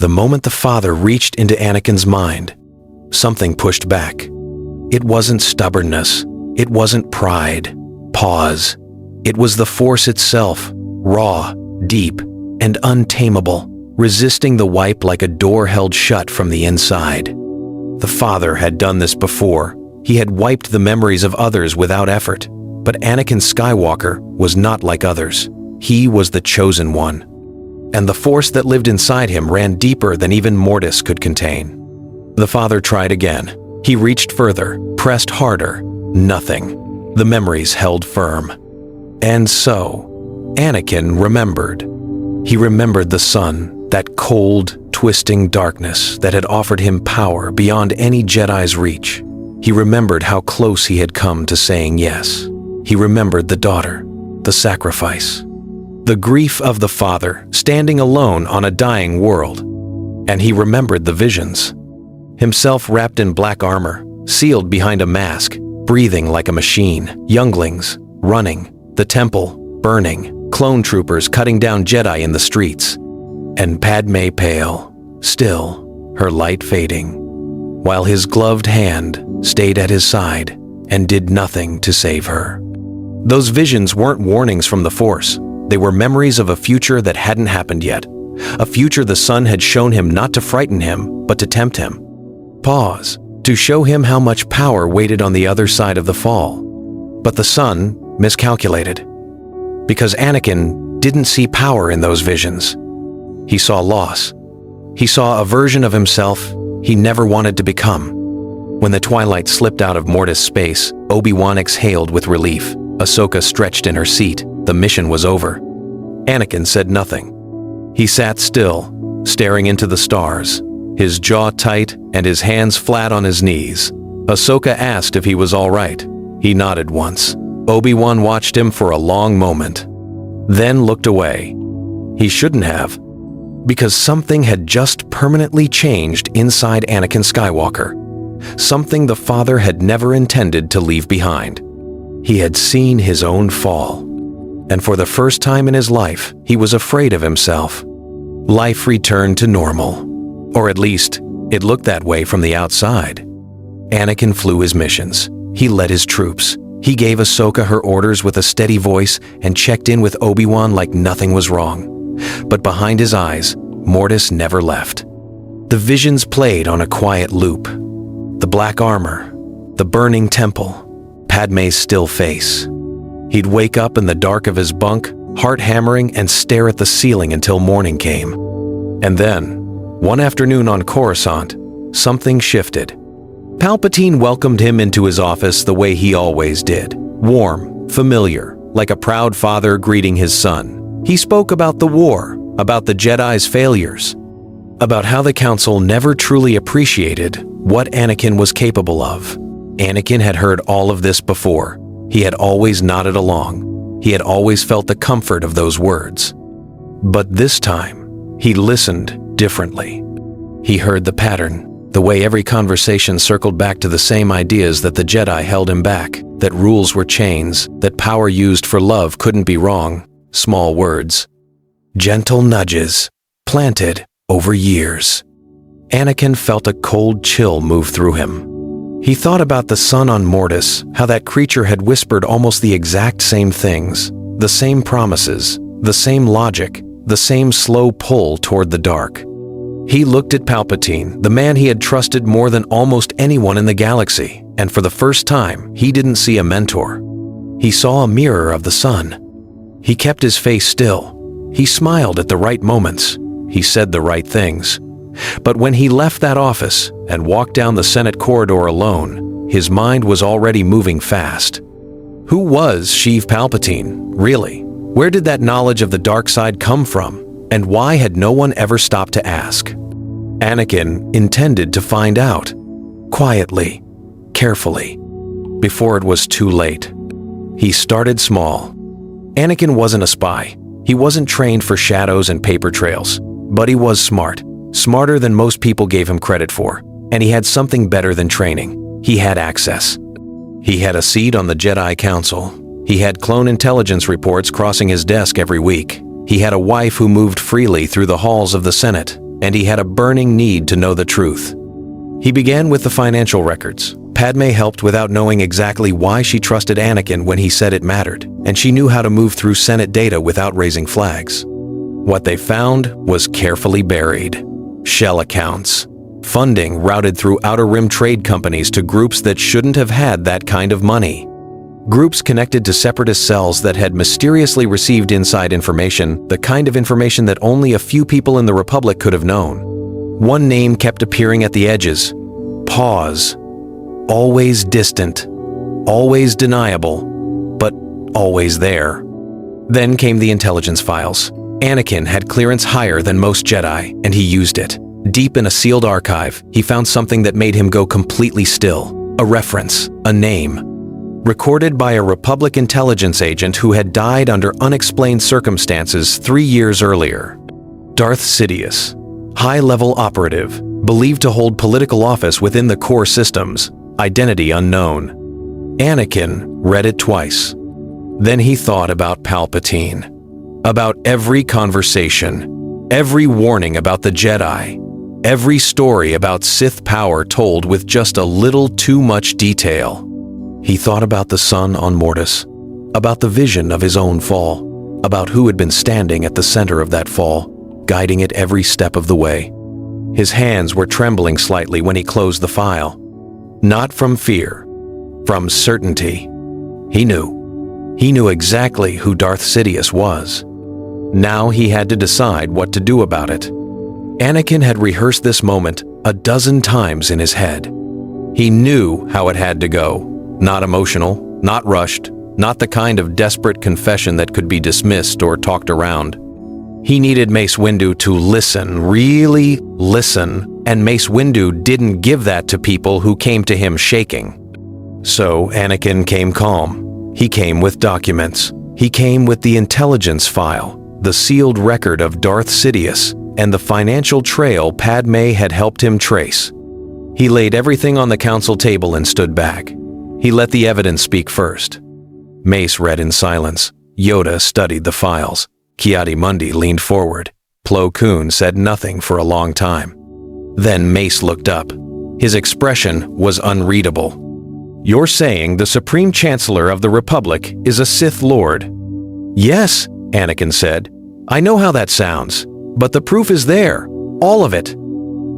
The moment the Father reached into Anakin's mind, something pushed back. It wasn't stubbornness. It wasn't pride. Pause. It was the Force itself, raw, deep, and untamable, resisting the wipe like a door held shut from the inside. The Father had done this before. He had wiped the memories of others without effort. But Anakin Skywalker was not like others. He was the chosen one. And the Force that lived inside him ran deeper than even Mortis could contain. The Father tried again. He reached further, pressed harder. Nothing. The memories held firm. And so, Anakin remembered. He remembered the sun, that cold, twisting darkness that had offered him power beyond any Jedi's reach. He remembered how close he had come to saying yes. He remembered the daughter, the sacrifice, the grief of the father standing alone on a dying world. And he remembered the visions. Himself wrapped in black armor, sealed behind a mask, breathing like a machine, younglings running, the temple burning, clone troopers cutting down Jedi in the streets, and Padme pale, still, her light fading, while his gloved hand stayed at his side and did nothing to save her. Those visions weren't warnings from the Force. They were memories of a future that hadn't happened yet, a future the sun had shown him not to frighten him, but to tempt him. Pause, to show him how much power waited on the other side of the fall. But the sun miscalculated, because Anakin didn't see power in those visions. He saw loss. He saw a version of himself he never wanted to become. When the twilight slipped out of Mortis' space, Obi-Wan exhaled with relief. Ahsoka stretched in her seat. The mission was over. Anakin said nothing. He sat still, staring into the stars, his jaw tight and his hands flat on his knees. Ahsoka asked if he was all right. He nodded once. Obi-Wan watched him for a long moment, then looked away. He shouldn't have, because something had just permanently changed inside Anakin Skywalker. Something the Father had never intended to leave behind. He had seen his own fall, and for the first time in his life, he was afraid of himself. Life returned to normal, or at least, it looked that way from the outside. Anakin flew his missions. He led his troops. He gave Ahsoka her orders with a steady voice and checked in with Obi-Wan like nothing was wrong. But behind his eyes, Mortis never left. The visions played on a quiet loop. The black armor, the burning temple, Padme's still face. He'd wake up in the dark of his bunk, heart hammering, and stare at the ceiling until morning came. And then, one afternoon on Coruscant, something shifted. Palpatine welcomed him into his office the way he always did. Warm, familiar, like a proud father greeting his son. He spoke about the war, about the Jedi's failures, about how the Council never truly appreciated what Anakin was capable of. Anakin had heard all of this before. He had always nodded along. He had always felt the comfort of those words. But this time, he listened differently. He heard the pattern, the way every conversation circled back to the same ideas that the Jedi held him back, that rules were chains, that power used for love couldn't be wrong. Small words. Gentle nudges, planted over years. Anakin felt a cold chill move through him. He thought about the sun on Mortis, how that creature had whispered almost the exact same things, the same promises, the same logic, the same slow pull toward the dark. He looked at Palpatine, the man he had trusted more than almost anyone in the galaxy, and for the first time, he didn't see a mentor. He saw a mirror of the sun. He kept his face still. He smiled at the right moments. He said the right things. But when he left that office and walked down the Senate corridor alone, his mind was already moving fast. Who was Sheev Palpatine, really? Where did that knowledge of the dark side come from? And why had no one ever stopped to ask? Anakin intended to find out. Quietly, carefully, before it was too late. He started small. Anakin wasn't a spy. He wasn't trained for shadows and paper trails. But he was smart. Smarter than most people gave him credit for, and he had something better than training. He had access. He had a seat on the Jedi Council. He had clone intelligence reports crossing his desk every week. He had a wife who moved freely through the halls of the Senate, and he had a burning need to know the truth. He began with the financial records. Padme helped without knowing exactly why she trusted Anakin when he said it mattered, and she knew how to move through Senate data without raising flags. What they found was carefully buried. Shell accounts. Funding routed through Outer Rim trade companies to groups that shouldn't have had that kind of money. Groups connected to separatist cells that had mysteriously received inside information, the kind of information that only a few people in the Republic could have known. One name kept appearing at the edges. Pause. Always distant. Always deniable. But always there. Then came the intelligence files. Anakin had clearance higher than most Jedi, and he used it. Deep in a sealed archive, he found something that made him go completely still. A reference. A name. Recorded by a Republic intelligence agent who had died under unexplained circumstances 3 years earlier. Darth Sidious. High-level operative, believed to hold political office within the core systems. Identity unknown. Anakin read it twice. Then he thought about Palpatine. About every conversation. Every warning about the Jedi. Every story about Sith power told with just a little too much detail. He thought about the sun on Mortis, about the vision of his own fall, about who had been standing at the center of that fall, guiding it every step of the way. His hands were trembling slightly when he closed the file. Not from fear, from certainty. He knew. He knew exactly who Darth Sidious was. Now he had to decide what to do about it. Anakin had rehearsed this moment a dozen times in his head. He knew how it had to go. Not emotional, not rushed, not the kind of desperate confession that could be dismissed or talked around. He needed Mace Windu to listen, really listen, and Mace Windu didn't give that to people who came to him shaking. So Anakin came calm. He came with documents. He came with the intelligence file, the sealed record of Darth Sidious, and the financial trail Padme had helped him trace. He laid everything on the council table and stood back. He let the evidence speak first. Mace read in silence. Yoda studied the files. Ki-Adi-Mundi leaned forward. Plo Koon said nothing for a long time. Then Mace looked up. His expression was unreadable. "You're saying the Supreme Chancellor of the Republic is a Sith Lord?" "Yes," Anakin said. "I know how that sounds, but the proof is there. All of it."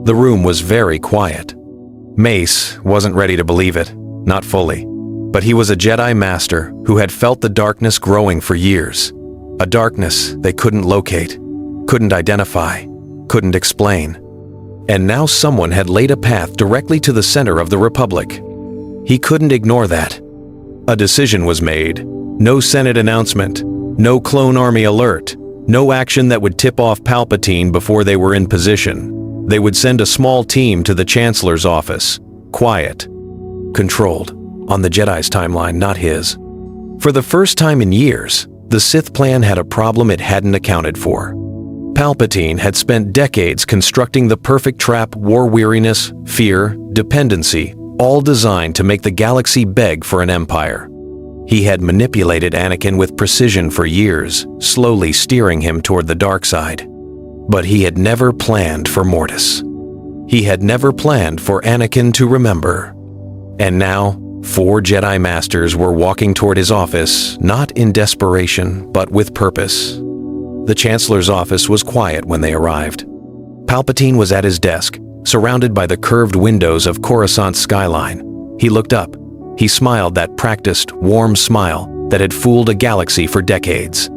The room was very quiet. Mace wasn't ready to believe it, not fully. But he was a Jedi Master who had felt the darkness growing for years. A darkness they couldn't locate, couldn't identify, couldn't explain. And now someone had laid a path directly to the center of the Republic. He couldn't ignore that. A decision was made. No Senate announcement, no clone army alert, no action that would tip off Palpatine before they were in position. They would send a small team to the Chancellor's office, quiet, controlled, on the Jedi's timeline, not his. For the first time in years, the Sith plan had a problem it hadn't accounted for. Palpatine had spent decades constructing the perfect trap: war weariness, fear, dependency, all designed to make the galaxy beg for an empire. He had manipulated Anakin with precision for years, slowly steering him toward the dark side. But he had never planned for Mortis. He had never planned for Anakin to remember. And now, 4 Jedi Masters were walking toward his office, not in desperation, but with purpose. The Chancellor's office was quiet when they arrived. Palpatine was at his desk, surrounded by the curved windows of Coruscant's skyline. He looked up. He smiled that practiced, warm smile that had fooled a galaxy for decades.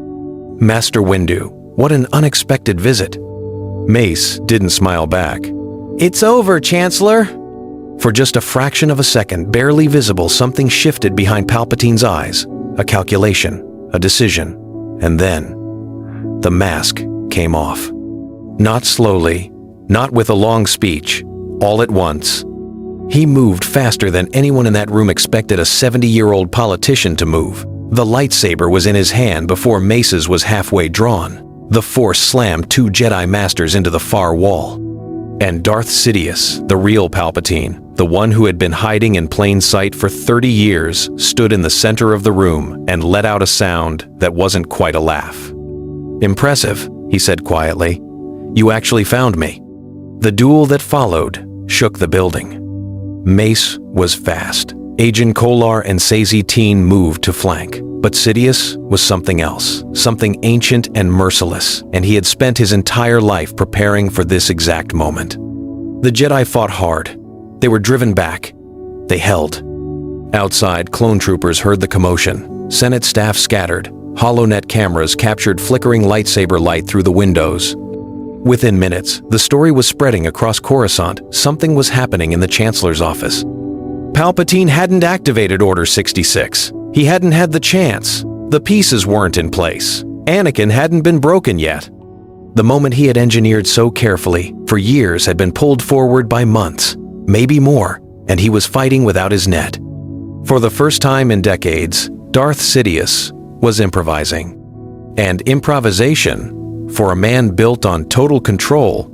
"Master Windu, what an unexpected visit." Mace didn't smile back. "It's over, Chancellor." For just a fraction of a second, barely visible, something shifted behind Palpatine's eyes. A calculation, a decision, and then the mask came off. Not slowly, not with a long speech, all at once. He moved faster than anyone in that room expected a 70-year-old politician to move. The lightsaber was in his hand before Mace's was halfway drawn. The Force slammed 2 Jedi Masters into the far wall. And Darth Sidious, the real Palpatine, the one who had been hiding in plain sight for 30 years, stood in the center of the room and let out a sound that wasn't quite a laugh. "Impressive," he said quietly. "You actually found me." The duel that followed shook the building. Mace was fast. Agent Kolar and Sazy Teen moved to flank. But Sidious was something else, something ancient and merciless, and he had spent his entire life preparing for this exact moment. The Jedi fought hard. They were driven back. They held. Outside, clone troopers heard the commotion. Senate staff scattered. HoloNet cameras captured flickering lightsaber light through the windows. Within minutes, the story was spreading across Coruscant. Something was happening in the Chancellor's office. Palpatine hadn't activated Order 66. He hadn't had the chance. The pieces weren't in place. Anakin hadn't been broken yet. The moment he had engineered so carefully for years had been pulled forward by months, maybe more, and he was fighting without his net. For the first time in decades, Darth Sidious was improvising. And improvisation, for a man built on total control,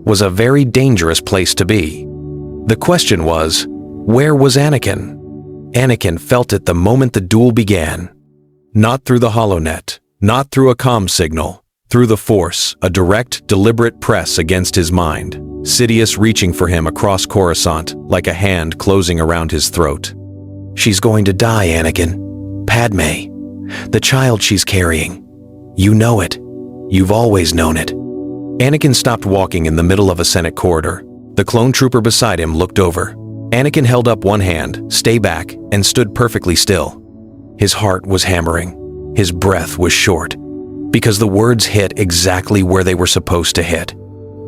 was a very dangerous place to be. The question was, where was Anakin? Anakin felt it the moment the duel began. Not through the HoloNet, not through a comm signal, through the Force, a direct, deliberate press against his mind. Sidious reaching for him across Coruscant, like a hand closing around his throat. She's going to die, Anakin. Padme. The child she's carrying. You know it. You've always known it. Anakin stopped walking in the middle of a Senate corridor. The clone trooper beside him looked over. Anakin held up one hand, stay back, and stood perfectly still. His heart was hammering. His breath was short. Because the words hit exactly where they were supposed to hit.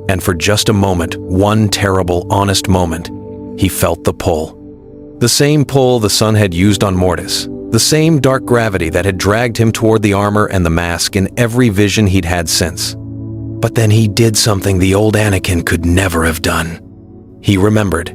And for just a moment, one terrible, honest moment, he felt the pull. The same pull the sun had used on Mortis. The same dark gravity that had dragged him toward the armor and the mask in every vision he'd had since. But then he did something the old Anakin could never have done. He remembered.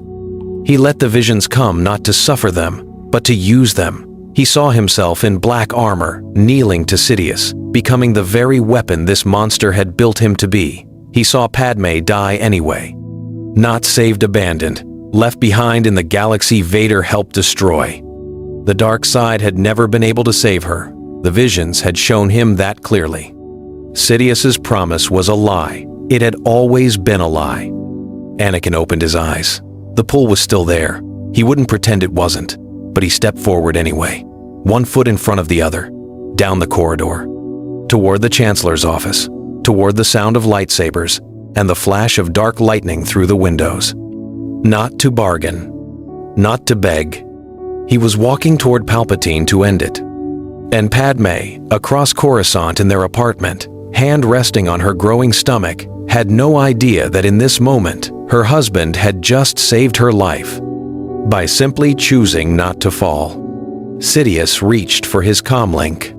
He let the visions come not to suffer them, but to use them. He saw himself in black armor, kneeling to Sidious, becoming the very weapon this monster had built him to be. He saw Padme die anyway. Not saved, abandoned, left behind in the galaxy Vader helped destroy. The dark side had never been able to save her. The visions had shown him that clearly. Sidious's promise was a lie. It had always been a lie. Anakin opened his eyes. The pull was still there. He wouldn't pretend it wasn't, but he stepped forward anyway, one foot in front of the other, down the corridor, toward the Chancellor's office, toward the sound of lightsabers and the flash of dark lightning through the windows. Not to bargain, not to beg. He was walking toward Palpatine to end it. And Padme, across Coruscant in their apartment, hand resting on her growing stomach, had no idea that in this moment, her husband had just saved her life by simply choosing not to fall. Sidious reached for his comlink.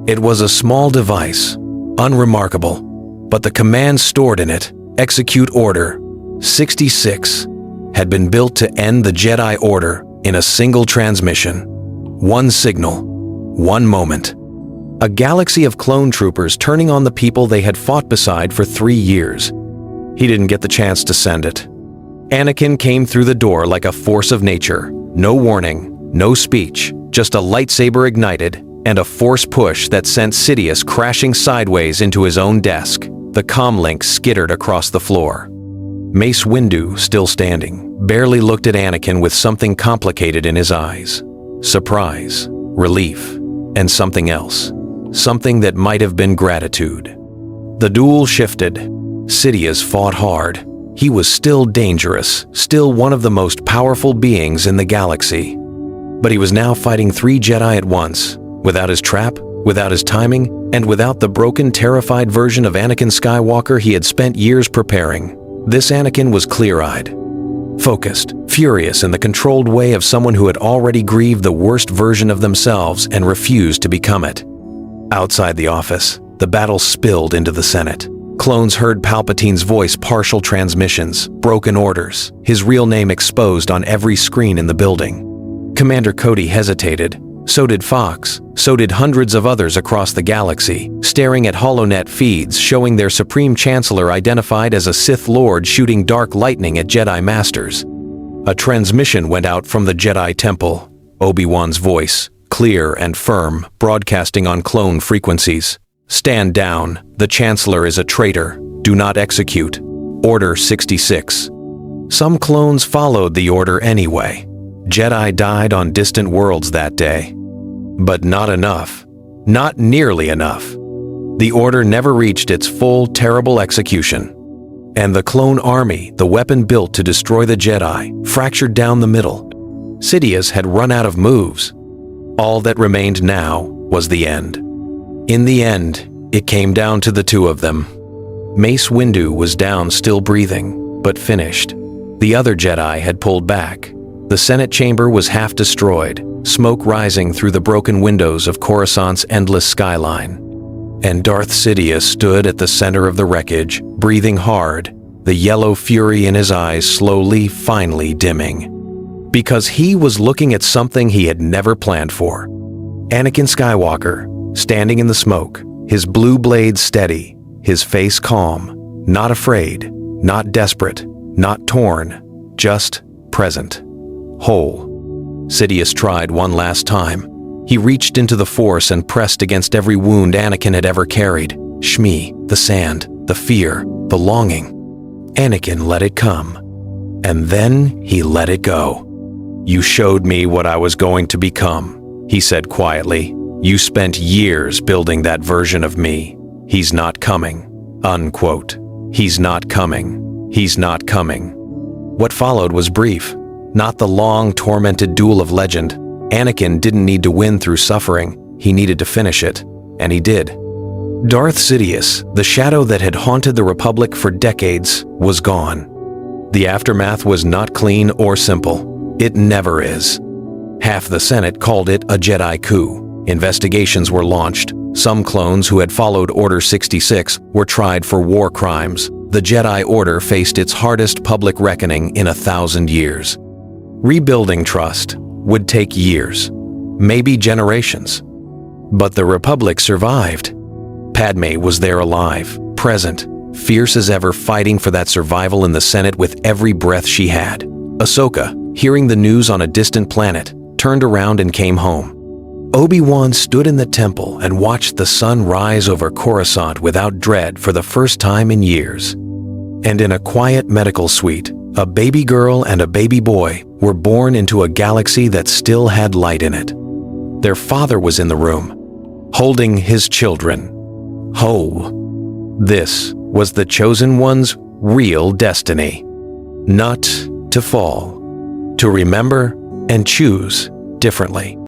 It was a small device, unremarkable, but the command stored in it, Execute Order 66, had been built to end the Jedi Order in a single transmission. One signal, one moment. A galaxy of clone troopers turning on the people they had fought beside for 3 years. He didn't get the chance to send it. Anakin came through the door like a force of nature. No warning, no speech, just a lightsaber ignited and a force push that sent Sidious crashing sideways into his own desk. The comlink skittered across the floor. Mace Windu, still standing, barely looked at Anakin with something complicated in his eyes. Surprise, relief, and something else. Something that might have been gratitude. The duel shifted. Sidious fought hard. He was still dangerous, still one of the most powerful beings in the galaxy. But he was now fighting 3 Jedi at once, without his trap, without his timing, and without the broken, terrified version of Anakin Skywalker he had spent years preparing. This Anakin was clear-eyed, focused, furious in the controlled way of someone who had already grieved the worst version of themselves and refused to become it. Outside the office, the battle spilled into the Senate. Clones heard Palpatine's voice, partial transmissions, broken orders, his real name exposed on every screen in the building. Commander Cody hesitated. So did Fox. So did hundreds of others across the galaxy, staring at HoloNet feeds showing their Supreme Chancellor identified as a Sith Lord shooting dark lightning at Jedi Masters. A transmission went out from the Jedi Temple, Obi-Wan's voice, clear and firm, broadcasting on clone frequencies. Stand down. The Chancellor is a traitor. Do not execute. Order 66. Some clones followed the order anyway. Jedi died on distant worlds that day. But not enough. Not nearly enough. The order never reached its full, terrible execution. And the clone army, the weapon built to destroy the Jedi, fractured down the middle. Sidious had run out of moves. All that remained now was the end. In the end, it came down to the two of them. Mace Windu was down, still breathing, but finished. The other Jedi had pulled back. The Senate chamber was half destroyed, smoke rising through the broken windows of Coruscant's endless skyline. And Darth Sidious stood at the center of the wreckage, breathing hard, the yellow fury in his eyes slowly, finally dimming. Because he was looking at something he had never planned for. Anakin Skywalker, standing in the smoke, his blue blade steady, his face calm, not afraid, not desperate, not torn, just present, whole. Sidious tried one last time. He reached into the Force and pressed against every wound Anakin had ever carried. Shmi, the sand, the fear, the longing. Anakin let it come. And then he let it go. "You showed me what I was going to become," he said quietly. "You spent years building that version of me. He's not coming." Unquote. He's not coming. He's not coming. What followed was brief. Not the long, tormented duel of legend. Anakin didn't need to win through suffering. He needed to finish it. And he did. Darth Sidious, the shadow that had haunted the Republic for decades, was gone. The aftermath was not clean or simple. It never is. Half the Senate called it a Jedi coup. Investigations were launched. Some clones who had followed Order 66 were tried for war crimes. The Jedi Order faced its hardest public reckoning in 1,000 years. Rebuilding trust would take years, maybe generations. But the Republic survived. Padme was there alive, present, fierce as ever, fighting for that survival in the Senate with every breath she had. Ahsoka, hearing the news on a distant planet, turned around and came home. Obi-Wan stood in the temple and watched the sun rise over Coruscant without dread for the first time in years. And in a quiet medical suite, a baby girl and a baby boy were born into a galaxy that still had light in it. Their father was in the room, holding his children, whole. This was the Chosen One's real destiny. Not to fall, to remember and choose differently.